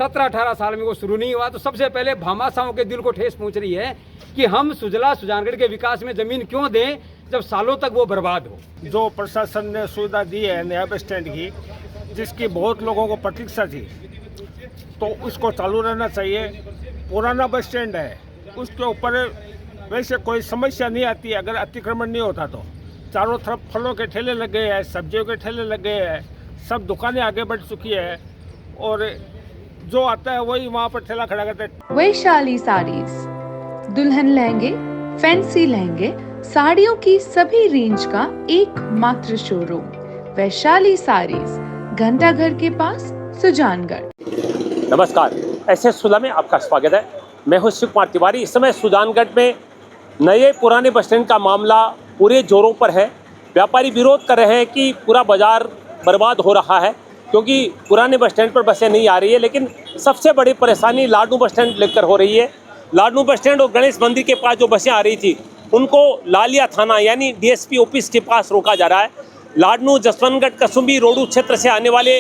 17-18 साल में वो शुरू नहीं हुआ। तो सबसे पहले भामाशाहों के दिल को ठेस पहुंच रही है कि हम सुजला सुजानगढ़ के विकास में ज़मीन क्यों दें जब सालों तक वो बर्बाद हो। जो प्रशासन ने सुविधा दी है नया बस स्टैंड की, जिसकी बहुत लोगों को प्रतीक्षा थी, तो उसको चालू रहना चाहिए। पुराना बस स्टैंड है, उसके ऊपर वैसे कोई समस्या नहीं आती अगर अतिक्रमण नहीं होता। तो चारों तरफ फलों के ठेले लग गए हैं, सब्जियों के ठेले लग गए हैं, सब दुकानें आगे बढ़ चुकी है और जो आता है वही वहाँ पर ठेला खड़ा करता है। वैशाली साड़ीज, दुल्हन लहंगे, फैंसी लहंगे, साड़ियों की सभी रेंज का एकमात्र शोरूम वैशाली साड़ीज, घंटाघर के पास, सुजानगढ़। नमस्कार, ऐसे सुलह में आपका स्वागत है। मैं हूं शिव कुमार तिवारी। इस समय सुजानगढ़ में नए पुराने बस स्टैंड का मामला पूरे जोरों पर है। व्यापारी विरोध कर रहे हैं कि पूरा बाजार बर्बाद हो रहा है क्योंकि पुराने बस स्टैंड पर बसें नहीं आ रही है। लेकिन सबसे बड़ी परेशानी लाडनू बस स्टैंड लेकर हो रही है। लाडनू बस स्टैंड और गणेश मंदिर के पास जो बसें आ रही थी उनको लालिया थाना यानी डीएसपी ऑफिस के पास रोका जा रहा है। लाडनू, जसवंतगढ़, कसुम्बी, रोडू क्षेत्र से आने वाले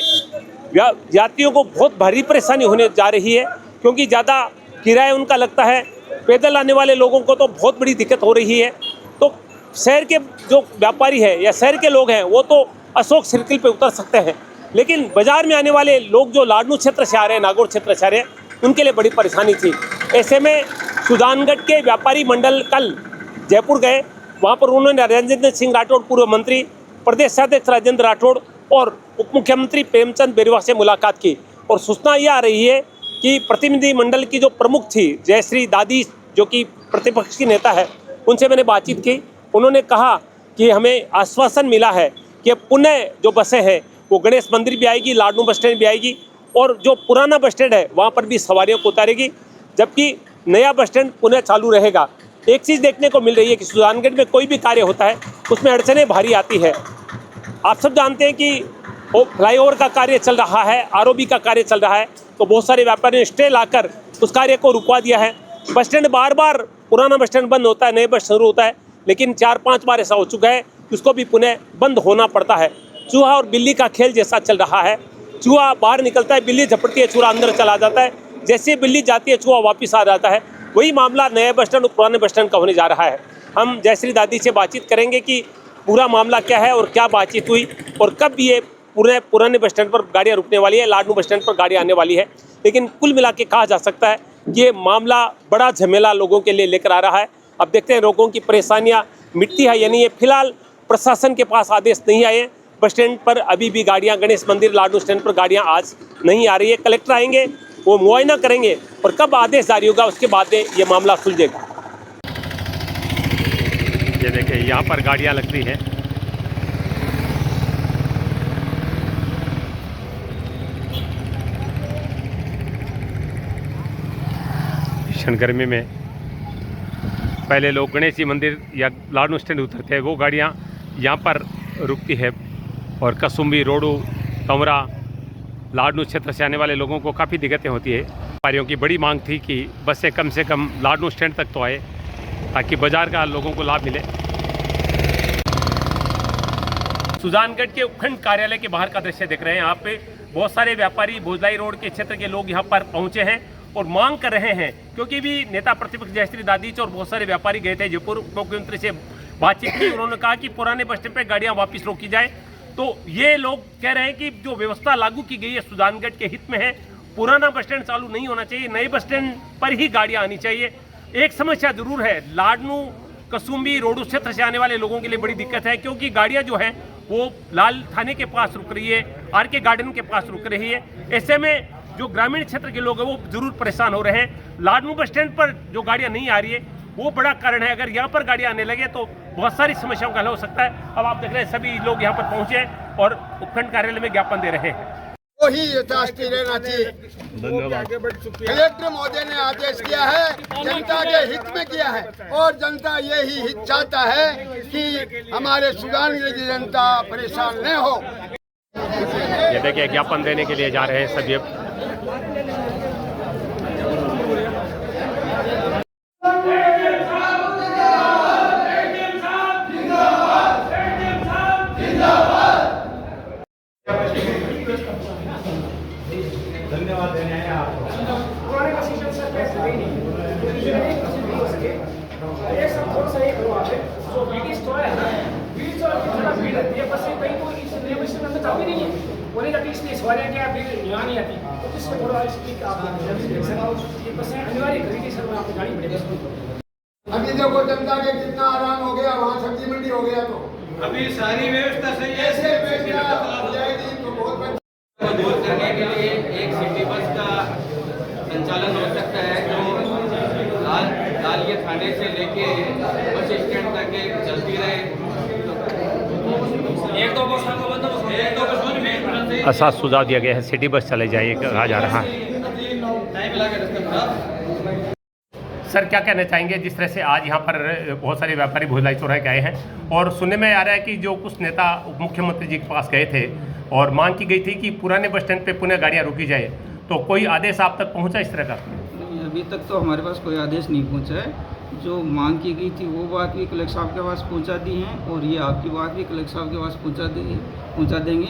यात्रियों को बहुत भारी परेशानी होने जा रही है क्योंकि ज़्यादा किराया उनका लगता है। पैदल आने वाले लोगों को तो बहुत बड़ी दिक्कत हो रही है। तो शहर के जो व्यापारी है या शहर के लोग हैं वो तो अशोक सर्किल पे उतर सकते हैं, लेकिन बाज़ार में आने वाले लोग जो लाडनू क्षेत्र से आ रहे हैं, नागौर क्षेत्र से आ रहे हैं, उनके लिए बड़ी परेशानी थी। ऐसे में सुजानगढ़ के व्यापारी मंडल कल जयपुर गए। वहाँ पर उन्होंने राजेंद्र सिंह राठौड़, पूर्व मंत्री, प्रदेश अध्यक्ष राजेंद्र राठौड़ और उप मुख्यमंत्री प्रेमचंद बेरवा से मुलाकात की। और सूचना ये आ रही है कि प्रतिनिधि मंडल की जो प्रमुख थी जयश्री दादी, जो कि प्रतिपक्ष की नेता है, उनसे मैंने बातचीत की। उन्होंने कहा कि हमें आश्वासन मिला है कि पुनः जो बसें हैं वो गणेश मंदिर भी आएगी, लाडनू बस स्टैंड भी आएगी और जो पुराना बस स्टैंड है वहाँ पर भी सवारियों को उतारेगी, जबकि नया बस स्टैंड पुनः चालू रहेगा। एक चीज़ देखने को मिल रही है कि सुजानगढ़ में कोई भी कार्य होता है उसमें अड़चनें भारी आती है। आप सब जानते हैं कि वो फ्लाईओवर का कार्य चल रहा है, आरओबी का कार्य चल रहा है, तो बहुत सारे व्यापारियों ने स्टे लाकर उस कार्य को रुकवा दिया है। बस स्टैंड बार बार, पुराना बस स्टैंड बंद होता है, नए बस शुरू होता है, लेकिन 4-5 बार ऐसा हो चुका है कि उसको भी पुनः बंद होना पड़ता है। चूहा और बिल्ली का खेल जैसा चल रहा है। चूहा बाहर निकलता है, बिल्ली झपटती है, चूहा अंदर चला जाता है, जैसे बिल्ली जाती है चूहा वापस आ जाता है। वही मामला नए बस स्टैंड और पुराने बस स्टैंड का होने जा रहा है। हम जयश्री दादी से बातचीत करेंगे कि पूरा मामला क्या है और क्या बातचीत हुई और कब ये पुराने बस स्टैंड पर गाड़ियाँ रुकने वाली है, लाडनू बस स्टैंड पर गाड़ियाँ आने वाली है। लेकिन कुल मिला के कहा जा सकता है कि ये मामला बड़ा झमेला लोगों के लिए लेकर आ रहा है। अब देखते हैं लोगों की परेशानियाँ मिटती है या नहीं है। फिलहाल प्रशासन के पास आदेश नहीं आए, बस स्टैंड पर अभी भी गाड़ियाँ, गणेश मंदिर, लाडनू स्टैंड पर गाड़ियाँ आज नहीं आ रही है। कलेक्टर आएंगे, वो मुआयना करेंगे और कब आदेश जारी होगा उसके बाद में ये मामला सुलझेगा। ये देखिए यहाँ पर गाड़ियाँ लगती हैं। भीषण गर्मी में पहले लोग गणेश जी मंदिर या लाडनू स्टैंड उतरते हैं, वो गाड़ियाँ यहाँ पर रुकती है और कसुम्बी, रोडू, तमरा, लाडनू क्षेत्र से आने वाले लोगों को काफ़ी दिक्कतें होती है। व्यापारियों की बड़ी मांग थी कि बसें कम से कम लाडनू स्टैंड तक तो आए ताकि बाजार का लोगों को लाभ मिले। सुजानगढ़ के उपखंड कार्यालय के बाहर का दृश्य देख रहे हैं। यहाँ पे बहुत सारे व्यापारी भोजलाई रोड के क्षेत्र के लोग यहाँ पर पहुँचे हैं और मांग कर रहे हैं, क्योंकि भी नेता प्रतिपक्ष जयश्री दादी और बहुत सारे व्यापारी गए थे जयपुर, मुख्यमंत्री से बातचीत की। उन्होंने कहा कि पुराने बस स्टैंड पर गाड़ियाँ वापस रोकी जाए। तो ये लोग कह रहे हैं कि जो व्यवस्था लागू की गई है सुजानगढ़ के हित में है। पुराना बस स्टैंड चालू नहीं होना चाहिए, नए बस स्टैंड पर ही गाड़ियां आनी चाहिए। एक समस्या जरूर है, लाडनू, कसुम्बी, रोडू क्षेत्र से आने वाले लोगों के लिए बड़ी दिक्कत है, क्योंकि गाड़ियां जो है वो लाल थाने के पास रुक रही है, आरके गार्डन के पास रुक रही है। ऐसे में जो ग्रामीण क्षेत्र के लोग हैं वो जरूर परेशान हो रहे हैं। लाडनू बस स्टैंड पर जो गाड़ियाँ नहीं आ रही है वो बड़ा कारण है। अगर यहाँ पर गाड़ियाँ आने लगे तो बहुत सारी समस्याओं का हल हो सकता है। अब आप देख रहे हैं सभी लोग यहाँ पर पहुँचे हैं और उपखंड कार्यालय में ज्ञापन दे रहे हैं। वही यथास्थिति रहना चाहिए। कलेक्टर महोदय ने आदेश किया है, जनता के हित में किया है और जनता यही हित चाहता है कि हमारे सुजानगढ़ की जनता परेशान न हो। ये देखिए ज्ञापन देने के लिए जा रहे हैं सभी। धन्यवाद देने हैं आप। सवारियाँ क्या यहाँ नहीं आती, तो इससे थोड़ा इसकी अनिवार्य करेगी सर, आपको गाड़ी पड़ेगी। अभी देखो जनता के कितना आराम हो गया, वहाँ सब्जी मंडी हो गया, तो अभी सारी व्यवस्था सही है। ऐसे व्यवस्था हो जाएगी तो बहुत दूर करने के लिए एक सिटी बस का संचालन हो सकता है, जो लालिया थाने से लेके बस स्टैंड तक चलती रहे। एक दो बस ऐसा सुझाव दिया गया है, सिटी बस चले जाइए कहा जा रहा है। टाइम लगे रास्ते। सर क्या कहना चाहेंगे, जिस तरह से आज यहाँ पर बहुत सारे व्यापारी भोजलाई चौराहे के आए हैं और सुनने में आ रहा है कि जो कुछ नेता उप मुख्यमंत्री जी के पास गए थे और मांग की गई थी कि पुराने बस स्टैंड पे पुनः गाड़ियाँ रोकी जाए, तो कोई आदेश आप तक पहुँचा इस तरह का? नहीं, अभी तक तो हमारे पास कोई आदेश नहीं पहुँचा है। जो मांग की गई थी वो बात भी कलेक्टर साहब के पास पहुँचा दी हैं, और ये आपकी बात भी कलेक्टर साहब के पास पहुँचा देंगे,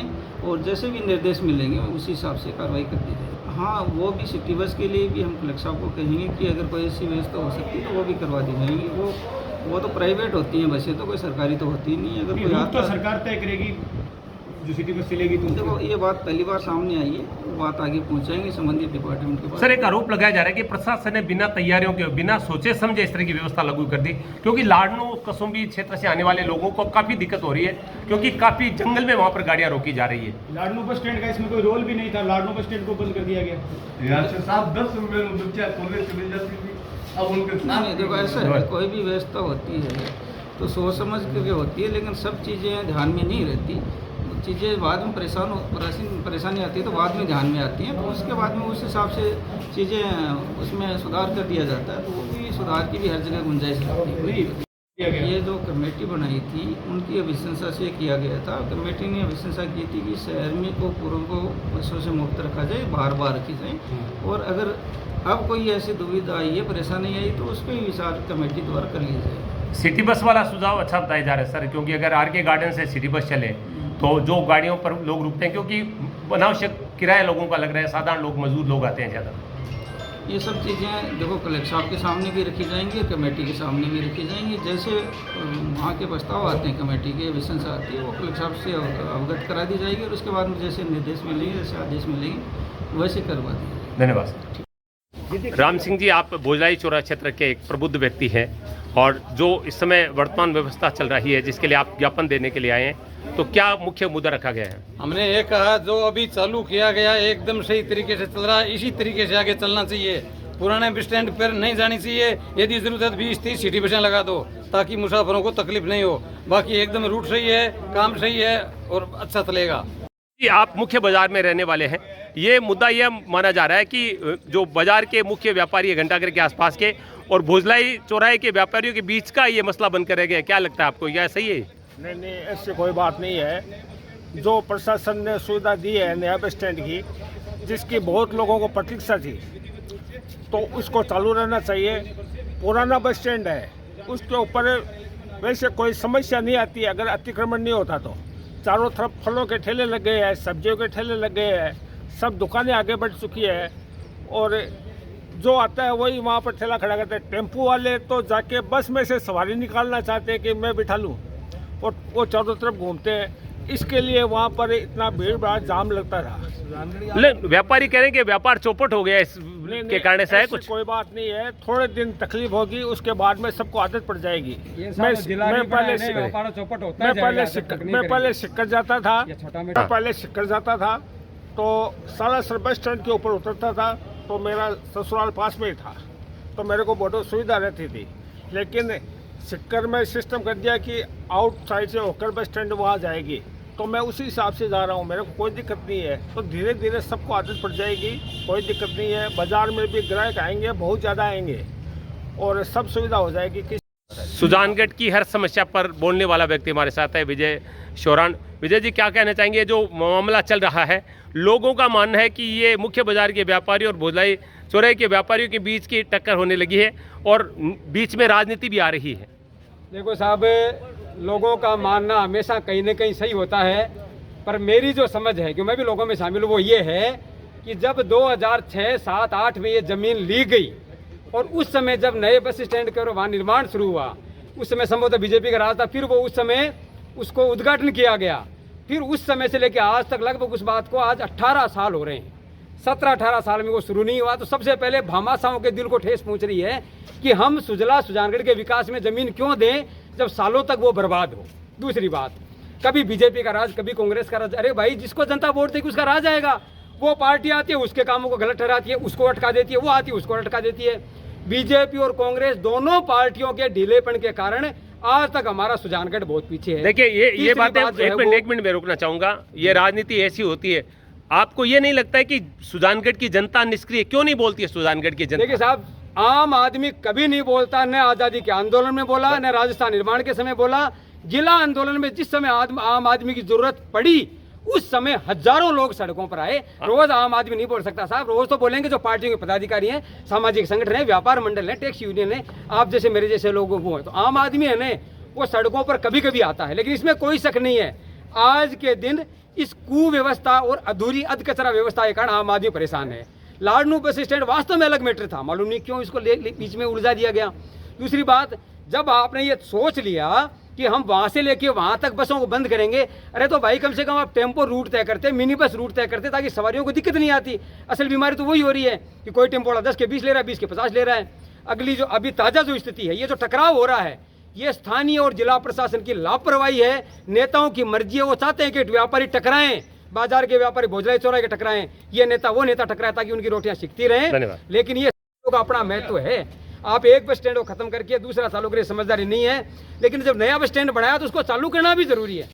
और जैसे भी निर्देश मिलेंगे उसी हिसाब से कार्रवाई कर दी जाएगी। हाँ, वो भी सिटी बस के लिए भी हम कलेक्टर साहब को कहेंगे कि अगर कोई ऐसी व्यवस्था हो सकती है तो वो भी करवा दी जाएगी। वो तो प्राइवेट होती हैं बसें, तो कोई सरकारी तो होती नहीं। अगर कोई तो सरकार तय करेगी जो सिटी बस चलेगी, तो देखो ये बात पहली बार सामने आई है, वो बात आगे पहुँचाएंगे संबंधित डिपार्टमेंट के पास। सर एक आरोप लगाया जा रहा है कि प्रशासन ने बिना तैयारियों के, बिना सोचे समझे इस तरह की व्यवस्था लागू कर दी, क्योंकि लाडनू कसुम्बी क्षेत्र से आने वाले लोगों को काफी दिक्कत हो रही है, क्योंकि काफी जंगल में वहाँ पर गाड़ियाँ रोकी जा रही है। लाडनू बस स्टैंड का इसमें कोई रोल भी नहीं था, लाडनू बस स्टैंड को बंद कर दिया गया। नहीं, देखो ऐसा है, कोई भी व्यवस्था होती है तो सोच समझ करके होती है, लेकिन सब चीज़ें ध्यान में नहीं रहती। चीज़ें बाद में परेशानी आती है तो बाद में ध्यान में आती हैं, तो उसके बाद में उस हिसाब से चीज़ें उसमें सुधार कर दिया जाता है, तो वो भी सुधार की भी हर जगह गुंजाइश रहती है। ये जो कमेटी बनाई थी उनकी अभिशंसा से किया गया था। कमेटी ने अभिशंसा की थी कि शहर में को पूर्व को बसों से मुक्त रखा जाए, बार रखी जाए, और अगर अब कोई ऐसी दुविधा आई है, परेशानी आई, तो उस पर विचार कमेटी द्वारा कर लिया जाए। सिटी बस वाला सुझाव अच्छा बताया जा रहा है सर, क्योंकि अगर आरके गार्डन से सिटी बस चले तो जो गाड़ियों पर लोग रुकते हैं, क्योंकि अनावश्यक किराया लोगों का लग रहा है, साधारण लोग, मजदूर लोग आते हैं ज़्यादा। ये सब चीज़ें देखो कलेक्टर साहब के सामने भी रखी जाएंगी, कमेटी के सामने भी रखी जाएंगी। जैसे वहाँ के प्रस्ताव आते हैं, कमेटी के विशंसा आती है, वो कलेक्टर साहब से अवगत करा दी जाएगी, और उसके बाद में जैसे निर्देश मिलेंगे, जैसे आदेश मिलेंगे, वैसे करवा दी जाएगी। धन्यवाद। राम सिंह जी, आप भोजलाई चौराहा क्षेत्र के एक प्रबुद्ध व्यक्ति हैं, और जो इस समय वर्तमान व्यवस्था चल रही है जिसके लिए आप ज्ञापन देने के लिए आए हैं, तो क्या मुख्य मुद्दा रखा गया है? हमने ये कहा, जो अभी चालू किया गया एकदम सही तरीके से चल रहा है, इसी तरीके से आगे चलना चाहिए। पुराने बस स्टैंड पर नहीं जानी चाहिए, यदि जरूरत 20-30 सिटी बसें लगा दो ताकि मुसाफिरों को तकलीफ नहीं हो। बाकी एकदम रूट सही है, काम सही है और अच्छा चलेगा। आप मुख्य बाजार में रहने वाले हैं, ये मुद्दा यह माना जा रहा है कि जो बाजार के मुख्य व्यापारी है घंटाघर के आसपास के और भोजलाई चौराहे के व्यापारियों के बीच का ये मसला बनकर रह गया, क्या लगता है आपको, क्या सही है? नहीं, ऐसी कोई बात नहीं है। जो प्रशासन ने सुविधा दी है नया बस स्टैंड की, जिसकी बहुत लोगों को प्रतीक्षा थी, तो उसको चालू रहना चाहिए। पुराना बस स्टैंड है, उसके ऊपर वैसे कोई समस्या नहीं आती अगर अतिक्रमण नहीं होता तो। चारों तरफ फलों के ठेले लग गए हैं, सब्जियों के ठेले लग गए हैं, सब दुकानें आगे बढ़ चुकी है, और जो आता है वही वहाँ पर ठेला खड़ा करते हैं। टेम्पू वाले तो जाके बस में से सवारी निकालना चाहते हैं कि मैं बिठा लूँ, और वो चारों तरफ घूमते हैं। इसके लिए वहाँ पर इतना भीड़ भाड़ जाम लगता रहा। व्यापारी कह रहे हैं कि व्यापार चौपट हो गया इस के कारण से है कुछ? कोई बात नहीं है, थोड़े दिन तकलीफ होगी, उसके बाद में सबको आदत पड़ जाएगी। मैं पहले सिक्कर जाता था तो सालासर बस स्टैंड के ऊपर उतरता था, तो मेरा ससुराल पास में ही था, तो मेरे को बहुत सुविधा रहती थी। लेकिन सिक्कर में सिस्टम कर दिया कि आउटसाइड से होकर बस स्टैंड वहाँ जाएगी, तो मैं उसी हिसाब से जा रहा हूँ, मेरे को कोई दिक्कत नहीं है। तो धीरे धीरे सबको आदत पड़ जाएगी, कोई दिक्कत नहीं है। बाजार में भी ग्राहक आएंगे, बहुत ज़्यादा आएंगे, और सब सुविधा हो जाएगी। सुजानगढ़ की हर समस्या पर बोलने वाला व्यक्ति हमारे साथ है, विजय शौरान। विजय जी, क्या कहना चाहेंगे? जो मामला चल रहा है, लोगों का मानना है कि ये मुख्य बाजार के व्यापारी और भोजलाई चौराहे के व्यापारियों के बीच की टक्कर होने लगी है और बीच में राजनीति भी आ रही है। देखो साहब, लोगों का मानना हमेशा कहीं न कहीं सही होता है, पर मेरी जो समझ है, कि मैं भी लोगों में शामिल हूँ, वो ये है कि जब 2006, 7, 8 में ये ज़मीन ली गई, और उस समय जब नए बस स्टैंड का वहाँ निर्माण शुरू हुआ, उस समय संभवतः बीजेपी का राज था, फिर वो उस समय उसको उद्घाटन किया गया, फिर उस समय से लेकर आज तक लगभग उस बात को आज 18 साल हो रहे हैं, 17-18 साल में वो शुरू नहीं हुआ। तो सबसे पहले भामाशाहों के दिल को ठेस पहुंच रही है कि हम सुजला सुजानगढ़ के विकास में जमीन क्यों दें जब सालों तक वो बर्बाद हो। दूसरी बात, कभी बीजेपी का राज, कभी कांग्रेस का राज। अरे भाई, जिसको जनता वोट देगी उसका राज आएगा। वो पार्टी आती है, उसके कामों को गलत ठहराती है, उसको अटका देती है, वो आती है, उसको अटका देती है। बीजेपी और कांग्रेस दोनों पार्टियों के ढीलेपन के कारण आज तक हमारा सुजानगढ़ बहुत पीछे है। देखिए ये बातें बात जो है एक मिनट में रोकना चाहूंगा। ये राजनीति ऐसी होती है, आपको ये नहीं लगता है कि सुजानगढ़ की जनता निष्क्रिय क्यों नहीं बोलती है? सुजानगढ़ की जनता, देखिए साहब, आम आदमी कभी नहीं बोलता, न आज़ादी के आंदोलन में बोला, न राजस्थान निर्माण के समय बोला। जिला आंदोलन में जिस समय आम आदमी की जरूरत पड़ी उस समय हजारों लोग सड़कों पर आए। रोज आम आदमी नहीं बोल सकता साहब, रोज तो बोलेंगे जो पार्टियों के पदाधिकारी हैं, सामाजिक संगठन है, व्यापार मंडल है, टैक्स यूनियन है, आप जैसे मेरे जैसे लोग वो हैं। तो आम आदमी है ना, वो सड़कों पर कभी कभी आता है, लेकिन इसमें कोई शक नहीं है आज के दिन इस कुव्यवस्था और अधूरी अधकचरा व्यवस्था के कारण आम आदमी परेशान है। लाडनू बस स्टैंड वास्तव में अलग मैटर था, मालूम नहीं क्यों इसको बीच में उलझा दिया गया। दूसरी बात, जब आपने ये सोच लिया कि हम वहां से लेके वहां तक बसों को बंद करेंगे, अरे तो भाई कम से कम आप टेम्पो रूट तय करते, मिनी बस रूट तय करते, ताकि सवारियों को दिक्कत नहीं आती। असल बीमारी तो वही हो रही है कि कोई टेम्पो वाला 10 के 20 ले रहा है, 20 के 50 ले रहा है। अगली जो अभी ताज़ा जो स्थिति है, ये जो टकराव हो रहा है, ये स्थानीय और जिला प्रशासन की लापरवाही है। नेताओं की मर्जी है, वो चाहते हैं कि व्यापारी टकराएं, बाजार के व्यापारी भोजलाई चौराहे के टकराएं, ये नेता वो नेता टकराए ताकि उनकी रोटियां सिकती रहें। लेकिन ये का अपना महत्व है। आप एक बस स्टैंड को खत्म करके दूसरा चालू करिए, समझदारी नहीं है। लेकिन जब नया बस स्टैंड बनाया तो उसको चालू करना भी जरूरी है।